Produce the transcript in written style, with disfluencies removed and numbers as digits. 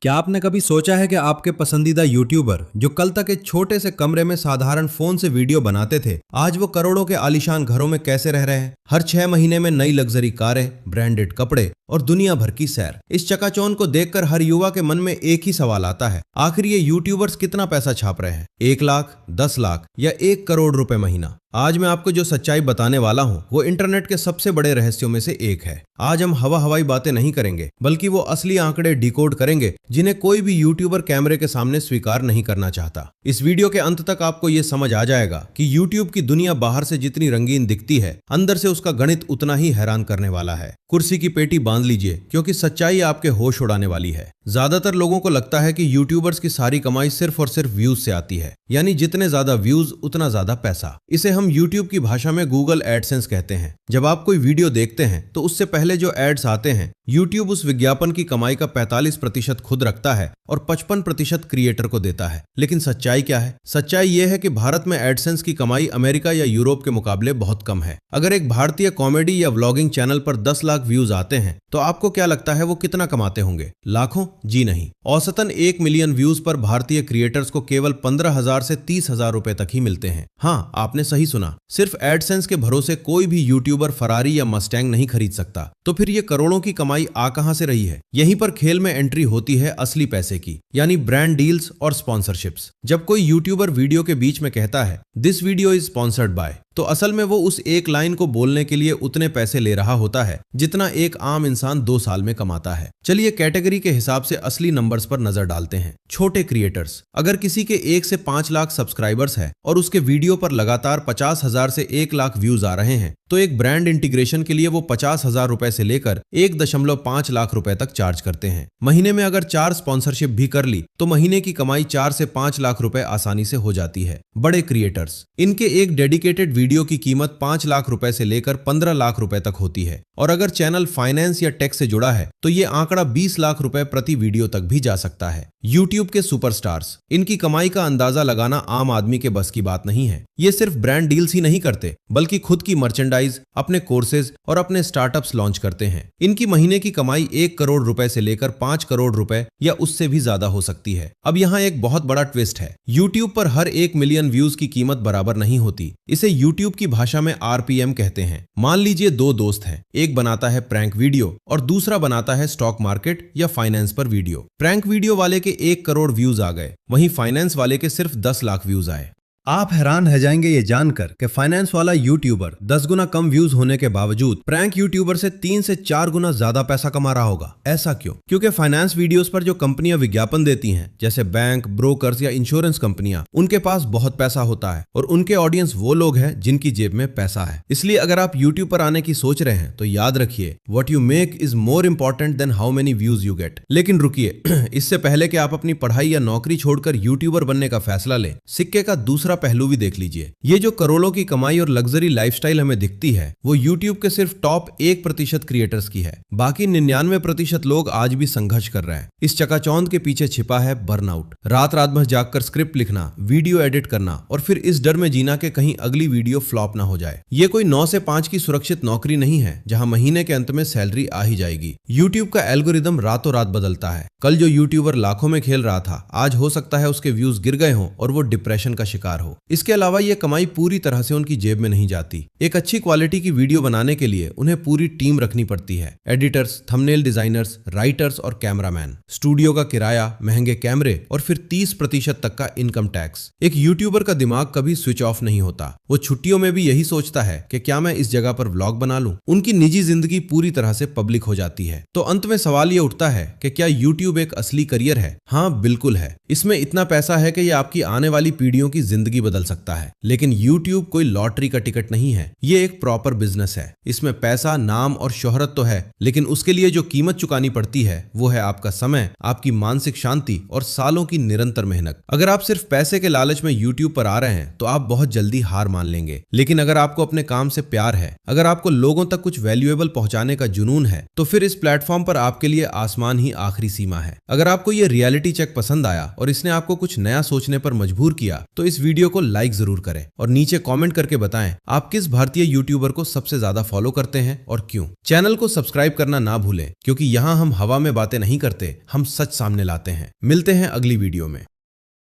क्या आपने कभी सोचा है कि आपके पसंदीदा यूट्यूबर जो कल तक एक छोटे से कमरे में साधारण फोन से वीडियो बनाते थे, आज वो करोड़ों के आलीशान घरों में कैसे रह रहे हैं? हर 6 महीने में नई लग्जरी कारें, ब्रांडेड कपड़े और दुनिया भर की सैर। इस चकाचौंध को देखकर हर युवा के मन में एक ही सवाल आता है, आखिर ये यूट्यूबर्स कितना पैसा छाप रहे हैं? 1 लाख, 10 लाख या 1 करोड़ रुपए महीना? आज मैं आपको जो सच्चाई बताने वाला हूं वो इंटरनेट के सबसे बड़े रहस्यों में से एक है। आज हम हवाई बातें नहीं करेंगे, बल्कि वो असली आंकड़े डिकोड करेंगे जिन्हें कोई भी यूट्यूबर कैमरे के सामने स्वीकार नहीं करना चाहता। इस वीडियो के अंत तक आपको ये समझ आ जाएगा कि यूट्यूब की दुनिया बाहर से जितनी रंगीन दिखती है, अंदर से उसका गणित उतना ही हैरान करने वाला है। कुर्सी की पेटी बांध लीजिए, क्योंकि सच्चाई आपके होश उड़ाने वाली है। ज्यादातर लोगों को लगता है कि यूट्यूबर्स की सारी कमाई सिर्फ और सिर्फ व्यूज से आती है, यानी जितने ज्यादा व्यूज उतना ज्यादा पैसा। इसे हम यूट्यूब की भाषा में गूगल एडसेंस कहते हैं। जब आप कोई वीडियो देखते हैं तो उससे पहले जो एड्स आते हैं, यूट्यूब उस विज्ञापन की कमाई का 45% खुद रखता है और 55% क्रिएटर को देता है। लेकिन सच्चाई क्या है? सच्चाई यह है कि भारत में एडसेंस की कमाई अमेरिका या यूरोप के मुकाबले बहुत कम है। अगर एक भारतीय कॉमेडी या व्लॉगिंग चैनल पर 10 लाख व्यूज आते हैं तो आपको क्या लगता है वो कितना कमाते होंगे? लाखों? जी नहीं। औसतन 1 मिलियन व्यूज पर भारतीय क्रिएटर्स को केवल 15,000 से 30,000 रुपए तक ही मिलते हैं। हाँ, आपने सही सुना। सिर्फ एडसेंस के भरोसे कोई भी यूट्यूबर फरारी या मस्टैंग नहीं खरीद सकता। तो फिर ये करोड़ों की कमाई आ कहां से रही है? यहीं पर खेल में एंट्री होती है असली पैसे की, यानी ब्रांड डील्स और स्पॉन्सरशिप्स। जब कोई यूट्यूबर वीडियो के बीच में कहता है this video is sponsored by, तो असल में वो उस एक लाइन को बोलने के लिए उतने पैसे ले रहा होता है जितना एक आम इंसान 2 साल में कमाता है। चलिए कैटेगरी के हिसाब से असली नंबर्स पर नजर डालते हैं। छोटे क्रिएटर्स। अगर किसी के 1 से 5 लाख सब्सक्राइबर्स है और उसके वीडियो पर लगातार 50,000 से 1 लाख व्यूज आ रहे हैं, तो एक ब्रांड इंटीग्रेशन के लिए वो 50,000 रुपए से लेकर 1.5 लाख रुपए तक चार्ज करते हैं। महीने में अगर 4 स्पॉन्सरशिप भी कर ली तो महीने की कमाई 4 से 5 लाख रुपए आसानी से हो जाती है। बड़े क्रिएटर्स। इनके एक डेडिकेटेड वीडियो की कीमत 5 लाख रुपए से लेकर 15 लाख रुपए तक होती है, और अगर चैनल फाइनेंस या टेक से जुड़ा है तो ये आंकड़ा 20 लाख रुपए प्रति वीडियो तक भी जा सकता है। यूट्यूब के सुपरस्टार्स। इनकी कमाई का अंदाजा लगाना आम आदमी के बस की बात नहीं है। ये सिर्फ ब्रांड डील्स ही नहीं करते, बल्कि खुद की मर्चेंडाइज, अपने कोर्सेज और अपने स्टार्टअप्स लॉन्च करते हैं। इनकी महीने की कमाई 1 करोड़ रुपए से लेकर 5 करोड़ रुपए या उससे भी ज्यादा हो सकती है। अब यहाँ एक बहुत बड़ा ट्विस्ट है। यूट्यूब पर हर 1 मिलियन व्यूज की कीमत बराबर नहीं होती। इसे यूट्यूब की भाषा में RPM कहते हैं। मान लीजिए 2 दोस्त हैं, एक बनाता है प्रैंक वीडियो और दूसरा बनाता है स्टॉक मार्केट या फाइनेंस पर वीडियो। प्रैंक वीडियो वाले के 1 करोड़ व्यूज आ गए, वहीं फाइनेंस वाले के सिर्फ 10 लाख व्यूज आए। आप हैरान रह जाएंगे ये जानकर कि फाइनेंस वाला यूट्यूबर 10 गुना कम व्यूज होने के बावजूद प्रैंक यूट्यूबर से 3 से 4 गुना ज्यादा पैसा कमा रहा होगा। ऐसा क्यों? क्योंकि फाइनेंस वीडियोस पर जो कंपनियां विज्ञापन देती हैं, जैसे बैंक, ब्रोकर्स या इंश्योरेंस कंपनियां, उनके पास बहुत पैसा होता है और उनके ऑडियंस वो लोग हैं जिनकी जेब में पैसा है। इसलिए अगर आप यूट्यूब पर आने की सोच रहे हैं तो याद रखिए, what you make is more important than how many views you get. लेकिन रुकिए, इससे पहले कि आप अपनी पढ़ाई या नौकरी छोड़कर यूट्यूबर बनने का फैसला लें, सिक्के का दूसरा पहलू भी देख लीजिए। ये जो करोड़ों की कमाई और लग्जरी लाइफस्टाइल हमें दिखती है, वो यूट्यूब के सिर्फ टॉप 1% क्रिएटर्स की है। बाकी 99% लोग आज भी संघर्ष कर रहे हैं। इस चकाचौंध के पीछे छिपा है बर्नआउट। रात रात भर जागकर स्क्रिप्ट लिखना, वीडियो एडिट करना और फिर इस डर में जीना कि कहीं अगली वीडियो फ्लॉप ना हो जाए। ये कोई 9 से 5 की सुरक्षित नौकरी नहीं है जहां महीने के अंत में सैलरी आ ही जाएगी। यूट्यूब का एल्गोरिदम रातों रात बदलता है। कल जो यूट्यूबर लाखों में खेल रहा था, आज हो सकता है उसके व्यूज गिर गए हों और वो डिप्रेशन का शिकार हो। इसके अलावा ये कमाई पूरी तरह से उनकी जेब में नहीं जाती। एक अच्छी क्वालिटी की वीडियो बनाने के लिए उन्हें पूरी टीम रखनी पड़ती है। एडिटर्स, थंबनेल डिजाइनर्स, राइटर्स और कैमरामैन। स्टूडियो का किराया, महंगे कैमरे और फिर 30% तक का इनकम टैक्स। एक यूट्यूबर का दिमाग कभी स्विच ऑफ नहीं होता। वो छुट्टियों में भी यही सोचता है कि क्या मैं इस जगह पर व्लॉग बना लूं। उनकी निजी जिंदगी पूरी तरह से पब्लिक हो जाती है। तो अंत में सवाल ये उठता है कि क्या यूट्यूब एक असली करियर है? हाँ, बिल्कुल है। इसमें इतना पैसा है कि ये आपकी आने वाली पीढ़ियों की जिंदगी बदल सकता है। लेकिन YouTube कोई लॉटरी का टिकट नहीं है। ये एक प्रॉपर बिजनेस है। इसमें पैसा, नाम और शोहरत तो है, लेकिन उसके लिए जो कीमत चुकानी पड़ती है वो है आपका समय, आपकी मानसिक शांति और सालों की निरंतर मेहनत। अगर आप सिर्फ पैसे के लालच में YouTube पर आ रहे हैं तो आप बहुत जल्दी हार मान लेंगे। लेकिन अगर आपको अपने काम से प्यार है, अगर आपको लोगों तक कुछ वैल्यूएबल पहुंचाने का जुनून है, तो फिर इस प्लेटफॉर्म पर आपके लिए आसमान ही आखिरी सीमा होना है। अगर आपको ये रियलिटी चेक पसंद आया और इसने आपको कुछ नया सोचने पर मजबूर किया तो इस वीडियो को लाइक जरूर करें और नीचे कमेंट करके बताएं आप किस भारतीय यूट्यूबर को सबसे ज्यादा फॉलो करते हैं और क्यों। चैनल को सब्सक्राइब करना ना भूलें क्योंकि यहाँ हम हवा में बातें नहीं करते, हम सच सामने लाते हैं। मिलते हैं अगली वीडियो में।